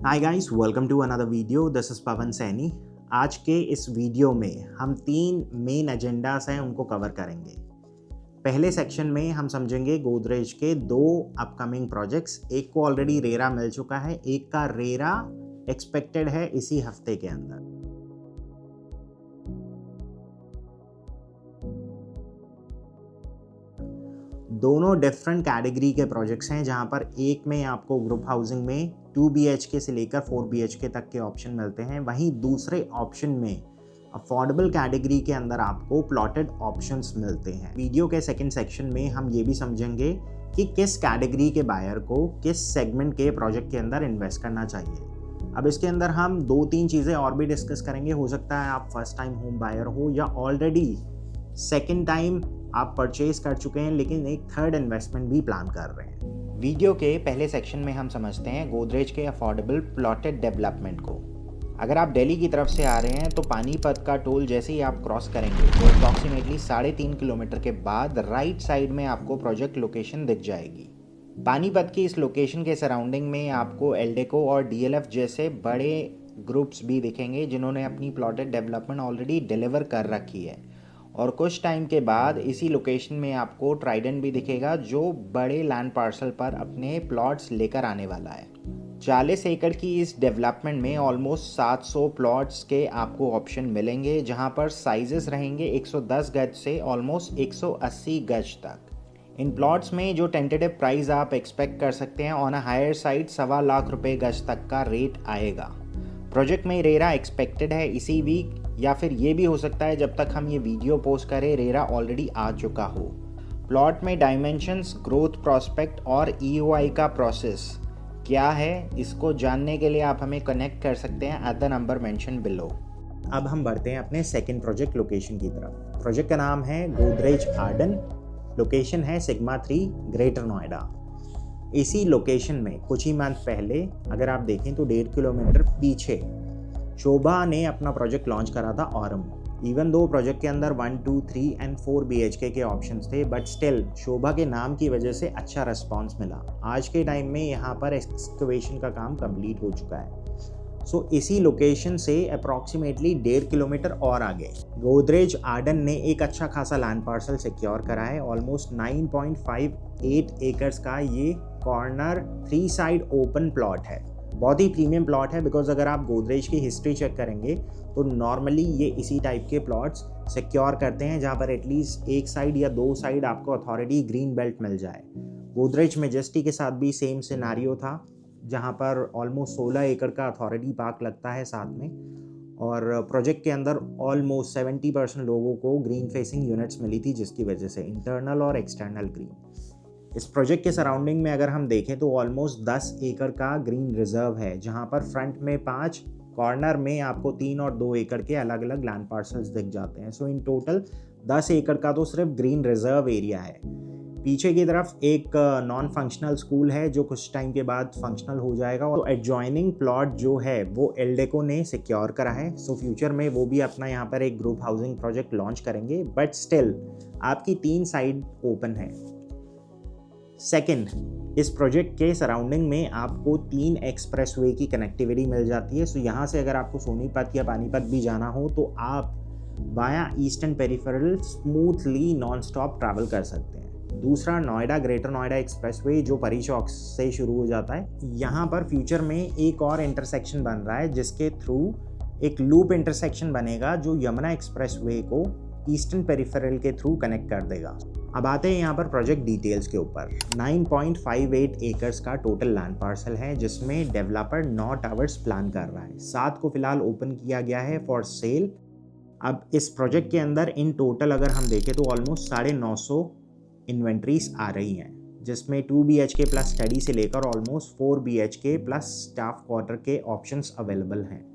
Hi guys, welcome to another video. This is Pawan Saini. आज के इस वीडियो में हम 3 मेन एजेंडास हैं, उनको कवर करेंगे। पहले सेक्शन में हम समझेंगे गोदरेज के 2 अपकमिंग प्रोजेक्ट्स। एक को ऑलरेडी रेरा मिल चुका है, एक का रेरा एक्सपेक्टेड है इसी हफ्ते के अंदर। दोनों डिफरेंट कैटेगरी के प्रोजेक्ट्स हैं, जहां पर एक में आपको ग्रुप हाउसिंग में 2 BHK से लेकर 4 BHK तक के ऑप्शन मिलते हैं, वहीं दूसरे ऑप्शन में अफोर्डेबल कैटेगरी के अंदर आपको प्लॉटेड ऑप्शंस मिलते हैं। वीडियो के सेकंड सेक्शन में हम ये भी समझेंगे कि किस कैटेगरी के बायर को किस सेगमेंट के प्रोजेक्ट के अंदर इन्वेस्ट करना चाहिए। अब इसके अंदर हम 2-3 चीज़ें और भी डिस्कस करेंगे। हो सकता है आप फर्स्ट टाइम होम बायर हो या ऑलरेडी सेकेंड टाइम आप परचेज कर चुके हैं लेकिन एक थर्ड इन्वेस्टमेंट भी प्लान कर रहे हैं। वीडियो के पहले सेक्शन में हम समझते हैं गोदरेज के अफोर्डेबल प्लॉटेड डेवलपमेंट को। अगर आप दिल्ली की तरफ से आ रहे हैं तो पानीपत का टोल जैसे ही आप क्रॉस करेंगे तो अप्रॉक्सीमेटली 3.5 किलोमीटर के बाद राइट साइड में आपको प्रोजेक्ट लोकेशन दिख जाएगी। पानीपत की इस लोकेशन के सराउंडिंग में आपको एल्डेको और DLF जैसे बड़े ग्रुप्स भी दिखेंगे जिन्होंने अपनी प्लॉटेड डेवलपमेंट ऑलरेडी डिलीवर कर रखी है। और कुछ टाइम के बाद इसी लोकेशन में आपको ट्राइडेंट भी दिखेगा जो बड़े लैंड पार्सल पर अपने प्लॉट्स लेकर आने वाला है। 40 एकड़ की इस डेवलपमेंट में ऑलमोस्ट 700 प्लॉट्स के आपको ऑप्शन मिलेंगे, जहां पर साइजेस रहेंगे 110 गज से ऑलमोस्ट 180 गज तक। इन प्लॉट्स में जो टेंटेटिव प्राइस आप एक्सपेक्ट कर सकते हैं on a higher side 1.25 lakh रुपए गज तक का रेट आएगा। प्रोजेक्ट में रेरा एक्सपेक्टेड है इसी वीक, या फिर ये भी हो सकता है जब तक हम ये वीडियो पोस्ट करें रेरा ऑलरेडी आ चुका हो। प्लॉट में डायमेंशंस, ग्रोथ प्रॉस्पेक्ट और EOI का प्रोसेस क्या है, इसको जानने के लिए आप हमें कनेक्ट कर सकते हैं at the number mention below. अब हम बढ़ते हैं अपने सेकंड प्रोजेक्ट लोकेशन की तरफ। प्रोजेक्ट का नाम है गोदरेज आर्डन। लोकेशन है सिग्मा 3, ग्रेटर नोएडा। इसी लोकेशन में कुछ ही मंथ पहले अगर आप देखें तो 1.5 किलोमीटर पीछे शोभा ने अपना प्रोजेक्ट लॉन्च करा था ऑरम। इवन दो प्रोजेक्ट के अंदर 1, 2, 3 एंड 4 BHK के ऑप्शंस थे, बट स्टिल शोभा के नाम की वजह से अच्छा रिस्पांस मिला। आज के टाइम में यहाँ पर एक्सकवेशन का काम कंप्लीट हो चुका है। सो इसी लोकेशन से अप्रॉक्सीमेटली 1.5 किलोमीटर और आगे गोदरेज आर्डन ने एक अच्छा खासा लैंड पार्सल सिक्योर करा है। ऑलमोस्ट 9.58 एकर्स का ये कॉर्नर 3 साइड ओपन प्लॉट है। बहुत ही प्रीमियम प्लॉट है बिकॉज अगर आप गोदरेज की हिस्ट्री चेक करेंगे तो नॉर्मली ये इसी टाइप के प्लॉट्स सिक्योर करते हैं जहाँ पर एटलीस्ट एक साइड या 2 साइड आपको अथॉरिटी ग्रीन बेल्ट मिल जाए। गोदरेज मेजेस्टी के साथ भी सेम सिनेरियो था, जहाँ पर ऑलमोस्ट 16 एकड़ का अथॉरिटी पार्क लगता है साथ में, और प्रोजेक्ट के अंदर ऑलमोस्ट 70% लोगों को ग्रीन फेसिंग यूनिट्स मिली थी, जिसकी वजह से इंटरनल और एक्सटर्नल ग्रीन। इस प्रोजेक्ट के सराउंडिंग में अगर हम देखें तो ऑलमोस्ट 10 एकड़ का ग्रीन रिजर्व है, जहां पर फ्रंट में 5, कॉर्नर में आपको 3 और 2 एकड़ के अलग अलग लैंड पार्सल्स दिख जाते हैं। सो इन टोटल 10 एकड़ का तो सिर्फ ग्रीन रिजर्व एरिया है। पीछे की तरफ एक नॉन फंक्शनल स्कूल है जो कुछ टाइम के बाद फंक्शनल हो जाएगा, और एडजॉइनिंग प्लॉट जो है वो एल्डेको ने सिक्योर करा है। सो फ्यूचर में वो भी अपना यहाँ पर एक ग्रुप हाउसिंग प्रोजेक्ट लॉन्च करेंगे, बट स्टिल आपकी 3 साइड ओपन है। सेकंड, इस प्रोजेक्ट के सराउंडिंग में आपको 3 एक्सप्रेसवे की कनेक्टिविटी मिल जाती है। सो यहाँ से अगर आपको सोनीपत या पानीपत भी जाना हो तो आप via eastern peripheral smoothly non stop travel कर सकते हैं। दूसरा, नोएडा ग्रेटर नोएडा एक्सप्रेसवे जो परी चौक से शुरू हो जाता है। यहाँ पर फ्यूचर में एक और इंटरसेक्शन बन रहा है जिसके थ्रू एक लूप इंटरसेक्शन बनेगा जो यमुना एक्सप्रेसवे को ईस्टर्न पेरिफेरल के थ्रू कनेक्ट कर देगा। अब आते हैं यहाँ पर प्रोजेक्ट डिटेल्स के ऊपर। 9.58 एकर्स का टोटल लैंड पार्सल है, जिसमें डेवलपर 9 टावर्स प्लान कर रहा है। 7 को फिलहाल ओपन किया गया है फॉर सेल। अब इस प्रोजेक्ट के अंदर इन टोटल अगर हम देखें तो ऑलमोस्ट 950 इन्वेंट्रीज आ रही हैं, जिसमें 2 BHK प्लस स्टडी से लेकर almost 4 BHK plus staff quarter के ऑप्शंस अवेलेबल हैं।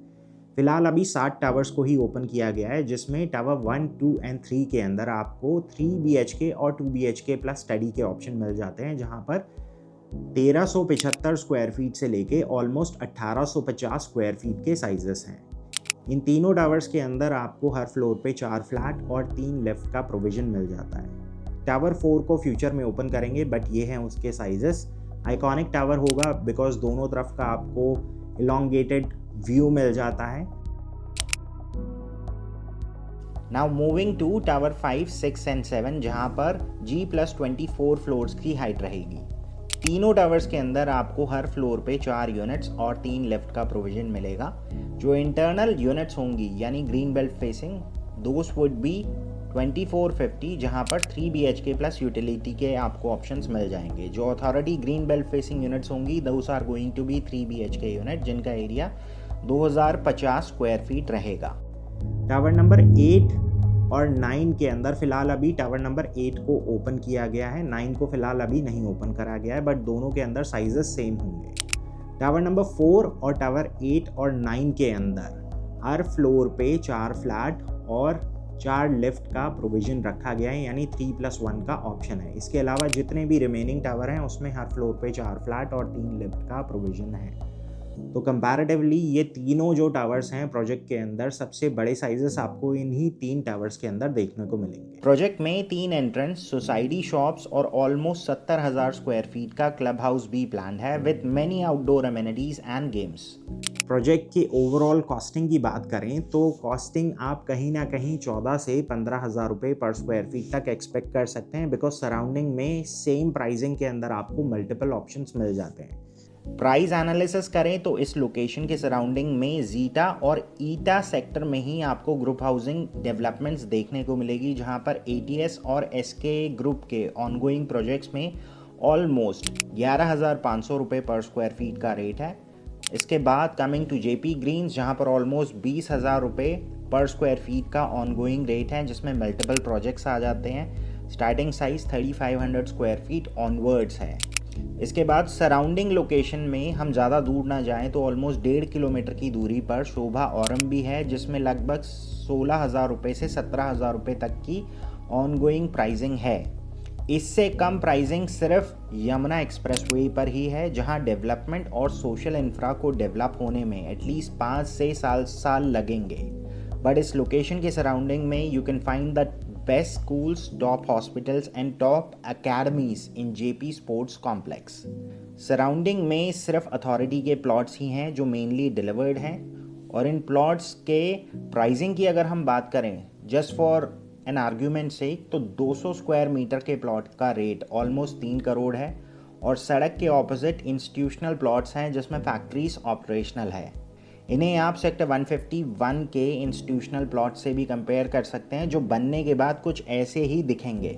फिलहाल अभी 7 टावर्स को ही ओपन किया गया है, जिसमें टावर 1, 2 एंड 3 के अंदर आपको 3 BHK और 2 BHK प्लस स्टडी के ऑप्शन मिल जाते हैं, जहां पर 1375 स्क्वायर फीट से लेके ऑलमोस्ट 1850 स्क्वायर फीट के साइजेस हैं। इन तीनों टावर्स के अंदर आपको हर फ्लोर पे 4 फ्लैट और 3 लिफ्ट का प्रोविजन मिल जाता है। टावर 4 को फ्यूचर में ओपन करेंगे, बट ये हैं उसके साइजेस। आइकॉनिक टावर होगा बिकॉज दोनों तरफ का आपको इलोंगेटेड व्यू मिल जाता है। Now moving to tower 5, 6 and 7 जहाँ पर G+24 फ्लोर्स की हाइट रहेगी। तीनों टावर्स के अंदर आपको हर फ्लोर पे 4 यूनिट्स और 3 लिफ्ट का प्रोविजन मिलेगा। जो इंटरनल यूनिट्स होंगी यानी green belt facing, those would be 2450 जहाँ पर 3 BHK प्लस यूटिलिटी के आपको ऑप्शंस मिल जाएंगे। जो authority green belt facing units होंगी those are going to be 3 BHK unit जिनका एरिया 2050 स्क्वायर फीट रहेगा। टावर नंबर 8 और 9 के अंदर फिलहाल अभी टावर नंबर 8 को ओपन किया गया है, 9 को फिलहाल अभी नहीं ओपन करा गया है, बट दोनों के अंदर साइजेस सेम होंगे। टावर नंबर 4 और टावर 8 और 9 के अंदर हर फ्लोर पे 4 फ्लैट और 4 लिफ्ट का प्रोविजन रखा गया है, यानी 3+1 का ऑप्शन है। इसके अलावा जितने भी रिमेनिंग टावर हैं उसमें हर फ्लोर पे 4 फ्लैट और 3 लिफ्ट का प्रोविजन है। तो कंपैरेटिवली ये तीनों जो टावर्स हैं प्रोजेक्ट के अंदर, सबसे बड़े साइजेस आपको इन्हीं 3 टावर्स के अंदर देखने को मिलेंगे। प्रोजेक्ट में 3 एंट्रेंस, सोसाइटी, शॉप्स और ऑलमोस्ट 70,000 स्क्वायर फीट का क्लब हाउस भी प्लान है with many outdoor amenities and games. Project की ओवरऑल कॉस्टिंग की बात करें तो कॉस्टिंग आप कहीं ना कहीं 14 से 15,000 रुपये पर स्क्वायर फीट तक एक्सपेक्ट कर सकते हैं, बिकॉज सराउंडिंग में सेम प्राइसिंग के अंदर आपको मल्टीपल ऑप्शंस मिल जाते हैं। प्राइस एनालिसिस करें तो इस लोकेशन के सराउंडिंग में जीटा और ईटा सेक्टर में ही आपको ग्रुप हाउसिंग डेवलपमेंट्स देखने को मिलेगी, जहां पर ATS और SK ग्रुप के ऑनगोइंग प्रोजेक्ट्स में ऑलमोस्ट 11,500 रुपये पर स्क्वायर फीट का रेट है। इसके बाद कमिंग टू JP ग्रीन्स जहां पर ऑलमोस्ट 20,000 रुपये पर स्क्वायर फीट का ऑनगोइंग रेट है, जिसमें मल्टीपल प्रोजेक्ट्स आ जाते हैं। Starting size 3,500 square feet onwards है। इसके बाद सराउंडिंग लोकेशन में हम ज़्यादा दूर ना जाएं तो ऑलमोस्ट 1.5 किलोमीटर की दूरी पर शोभा औरम भी है, जिसमें लगभग 16,000 रुपये से 17,000 रुपये तक की ऑनगोइंग प्राइसिंग है। इससे कम प्राइसिंग सिर्फ यमुना एक्सप्रेसवे पर ही है, जहां डेवलपमेंट और सोशल इंफ्रा को डेवलप होने में एटलीस्ट 5 से 7 साल लगेंगे। बट इस लोकेशन के सराउंडिंग में you can find the best schools, top hospitals and top academies in JP Sports Complex. Surrounding में सिर्फ अथॉरिटी के प्लॉट्स ही हैं जो मेनली डिलीवर्ड हैं, और इन प्लॉट्स के प्राइसिंग की अगर हम बात करें जस्ट फॉर एन आर्ग्यूमेंट से, तो 200 स्क्वायर मीटर के प्लॉट का रेट ऑलमोस्ट 3 करोड़ है, और सड़क के ऑपोजिट इंस्टीट्यूशनल प्लॉट्स हैं जिसमें फैक्ट्रीज ऑपरेशनल है। इन्हें आप सेक्टर 151 के इंस्टीट्यूशनल प्लॉट से भी कंपेयर कर सकते हैं, जो बनने के बाद कुछ ऐसे ही दिखेंगे।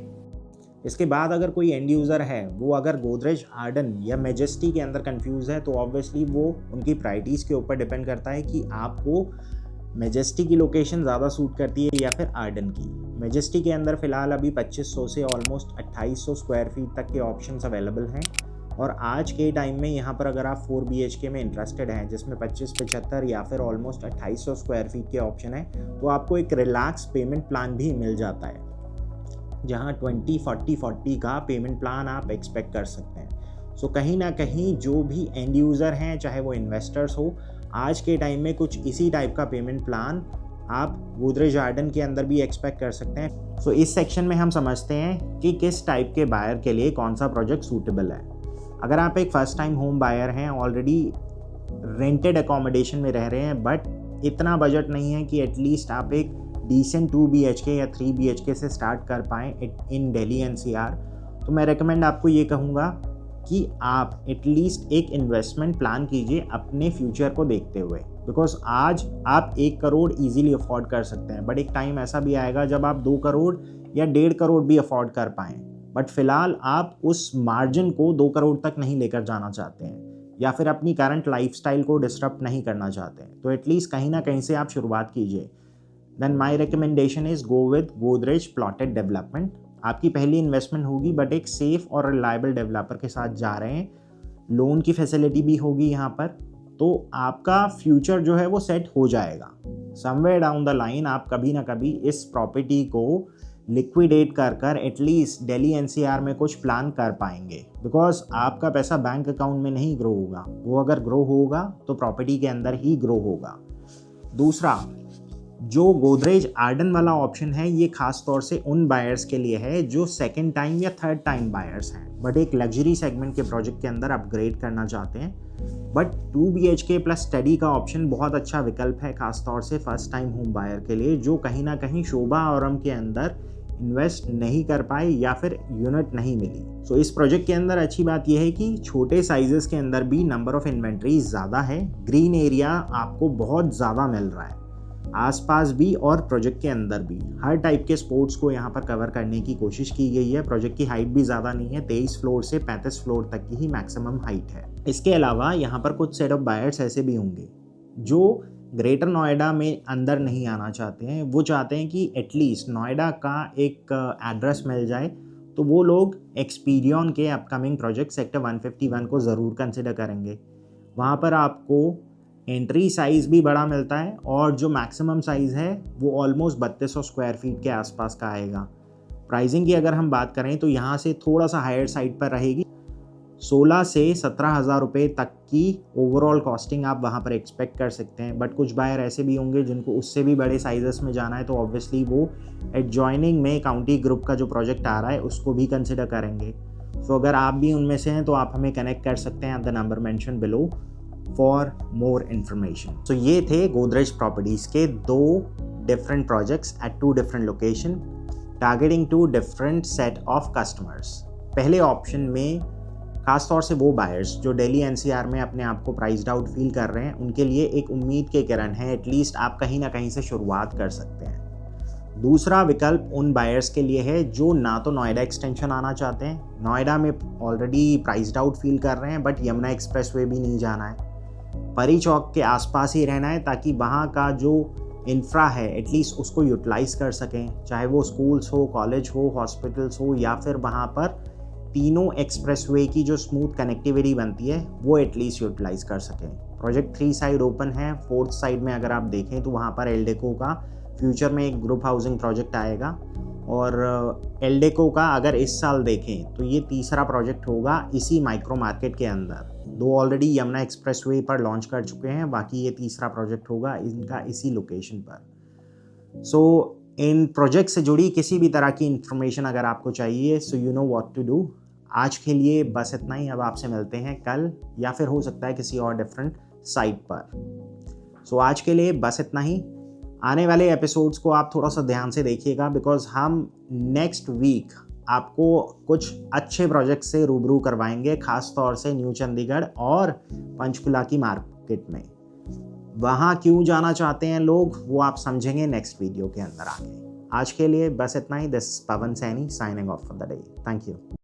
इसके बाद अगर कोई एंड यूज़र है वो अगर गोदरेज आर्डन या मेजेस्टी के अंदर कंफ्यूज है, तो ऑब्वियसली वो उनकी प्रायोरिटीज़ के ऊपर डिपेंड करता है कि आपको मेजेस्टी की लोकेशन ज़्यादा सूट करती है या फिर आर्डन की। मेजेस्टी के अंदर फ़िलहाल अभी 2500 से ऑलमोस्ट 2800 स्क्वायर फीट तक के ऑप्शंस अवेलेबल हैं, और आज के टाइम में यहाँ पर अगर आप 4 BHK में इंटरेस्टेड हैं जिसमें 25-75 या फिर ऑलमोस्ट 2800 स्क्वायर फीट के ऑप्शन है, तो आपको एक रिलैक्स पेमेंट प्लान भी मिल जाता है, जहाँ 20-40-40 का पेमेंट प्लान आप एक्सपेक्ट कर सकते हैं। सो कहीं ना कहीं जो भी एंड यूज़र हैं, चाहे वो इन्वेस्टर्स हो, आज के टाइम में कुछ इसी टाइप का पेमेंट प्लान आप गोदरेज आर्डन के अंदर भी एक्सपेक्ट कर सकते हैं। सो इस सेक्शन में हम समझते हैं कि किस टाइप के बायर के लिए कौन सा प्रोजेक्ट सूटेबल है। अगर आप एक फर्स्ट टाइम होम बायर हैं, ऑलरेडी रेंटेड अकोमोडेशन में रह रहे हैं, बट इतना बजट नहीं है कि एटलीस्ट आप एक डिसेंट 2 BHK या 3 BHK से स्टार्ट कर पाएँ इन दिल्ली NCR, तो मैं रेकमेंड आपको ये कहूँगा कि आप एटलीस्ट एक इन्वेस्टमेंट प्लान कीजिए अपने फ्यूचर को देखते हुए, बिकॉज आज आप 1 करोड़ ईजीली अफोर्ड कर सकते हैं, बट एक टाइम ऐसा भी आएगा जब आप 2 करोड़ या 1.5 करोड़ भी अफोर्ड कर पाएँ, बट फिलहाल आप उस मार्जिन को 2 करोड़ तक नहीं लेकर जाना चाहते हैं, या फिर अपनी करंट लाइफस्टाइल को डिस्टर्ब नहीं करना चाहते हैं, तो एटलीस्ट कहीं ना कहीं से आप शुरुआत कीजिए। Then my recommendation is go with Godrej plotted development. आपकी पहली इन्वेस्टमेंट होगी, बट एक सेफ और रिलायबल डेवलपर के साथ जा रहे हैं, लोन की फैसिलिटी भी होगी यहाँ पर, तो आपका फ्यूचर जो है वो सेट हो जाएगा। समवेयर डाउन द लाइन आप कभी ना कभी इस प्रॉपर्टी को लिक्विडेट कर एटलीस्ट दिल्ली NCR में कुछ प्लान कर पाएंगे, बिकॉज आपका पैसा बैंक अकाउंट में नहीं ग्रो होगा, वो अगर ग्रो होगा तो प्रॉपर्टी के अंदर ही ग्रो होगा। दूसरा, जो गोदरेज आर्डन वाला ऑप्शन है ये खास तौर से उन बायर्स के लिए है जो सेकंड टाइम या थर्ड टाइम बायर्स हैं, बट एक लग्जरी सेगमेंट के प्रोजेक्ट के अंदर अपग्रेड करना चाहते हैं। बट 2 BHK प्लस स्टडी का ऑप्शन बहुत अच्छा विकल्प है, खास तौर से फर्स्ट टाइम होम बायर के लिए जो कहीं ना कहीं शोभा औरम के अंदर इन्वेस्ट नहीं कर पाए या फिर यूनिट नहीं मिली। सो इस प्रोजेक्ट के अंदर अच्छी बात यह है कि छोटे साइजेस के अंदर भी नंबर ऑफ इन्वेंट्री ज़्यादा है, ग्रीन एरिया आपको बहुत ज़्यादा मिल रहा है, आसपास भी और प्रोजेक्ट के अंदर भी हर टाइप के स्पोर्ट्स को यहाँ पर कवर करने की कोशिश की गई है। प्रोजेक्ट की हाइट भी ज़्यादा नहीं है, 23 फ्लोर से 35 फ्लोर तक की ही मैक्सिमम हाइट है। इसके अलावा यहाँ पर कुछ सेट ऑफ बायर्स ऐसे भी होंगे जो ग्रेटर नोएडा में अंदर नहीं आना चाहते हैं, वो चाहते हैं कि एटलीस्ट नोएडा का एक एड्रेस मिल जाए, तो वो लोग एक्सपीरियन के अपकमिंग प्रोजेक्ट सेक्टर 151 को ज़रूर कंसिडर करेंगे। वहाँ पर आपको एंट्री साइज़ भी बड़ा मिलता है और जो मैक्सिमम साइज़ है वो ऑलमोस्ट 3200 स्क्वायर फीट के आसपास का आएगा। प्राइसिंग की अगर हम बात करें तो यहाँ से थोड़ा सा हायर साइड पर रहेगी, 16 से 17,000 रुपये तक की ओवरऑल कॉस्टिंग आप वहाँ पर एक्सपेक्ट कर सकते हैं। बट कुछ बायर ऐसे भी होंगे जिनको उससे भी बड़े साइजेस में जाना है, तो ऑब्वियसली वो एडजॉइनिंग में काउंटी ग्रुप का जो प्रोजेक्ट आ रहा है उसको भी कंसिडर करेंगे। सो अगर आप भी उनमें से हैं तो आप हमें कनेक्ट कर सकते हैं at the number mention below for more information. So ये थे गोदरेज प्रॉपर्टीज़ के 2 different projects at 2 different location targeting 2 different set of customers. पहले ऑप्शन में खास तौर से वो बायर्स जो दिल्ली NCR में अपने आप को प्राइस्ड आउट फील कर रहे हैं, उनके लिए एक उम्मीद के किरण है, एटलीस्ट आप कहीं ना कहीं से शुरुआत कर सकते हैं। दूसरा विकल्प उन बायर्स के लिए है जो ना तो नोएडा एक्सटेंशन आना चाहते हैं, नोएडा में ऑलरेडी प्राइस्ड आउट फील कर रहे हैं, बट यमुना एक्सप्रेसवे भी नहीं जाना है, परी चौक के आसपास ही रहना है ताकि वहाँ का जो इंफ्रा है एटलीस्ट उसको यूटिलाइज कर सकें, चाहे वो स्कूल्स हो, कॉलेज हो, हॉस्पिटल्स हो, या फिर वहाँ पर तीनों एक्सप्रेसवे की जो स्मूथ कनेक्टिविटी बनती है वो एटलीस्ट यूटिलाइज कर सकें। प्रोजेक्ट 3 साइड ओपन है, 4th साइड में अगर आप देखें तो वहाँ पर एल्डेको का फ्यूचर में एक ग्रुप हाउसिंग प्रोजेक्ट आएगा, और एल्डेको का अगर इस साल देखें तो ये तीसरा प्रोजेक्ट होगा इसी माइक्रो मार्केट के अंदर। 2 ऑलरेडी यमुना एक्सप्रेसवे पर लॉन्च कर चुके हैं, बाकी ये तीसरा प्रोजेक्ट होगा इनका इसी लोकेशन पर। सो इन प्रोजेक्ट से जुड़ी किसी भी तरह की इंफॉर्मेशन अगर आपको चाहिए, so you know what to do. आज के लिए बस इतना ही, अब आपसे मिलते हैं कल या फिर हो सकता है किसी और डिफरेंट साइट पर। सो आज के लिए बस इतना ही। आने वाले एपिसोड्स को आप थोड़ा सा ध्यान से देखिएगा, बिकॉज हम नेक्स्ट वीक आपको कुछ अच्छे प्रोजेक्ट से रूबरू करवाएंगे, खास तौर से न्यू चंडीगढ़ और पंचकुला की मार्केट में। वहाँ क्यों जाना चाहते हैं लोग वो आप समझेंगे नेक्स्ट वीडियो के अंदर आके। आज के लिए बस इतना ही। This is Pawan Saini signing off for the day. Thank you.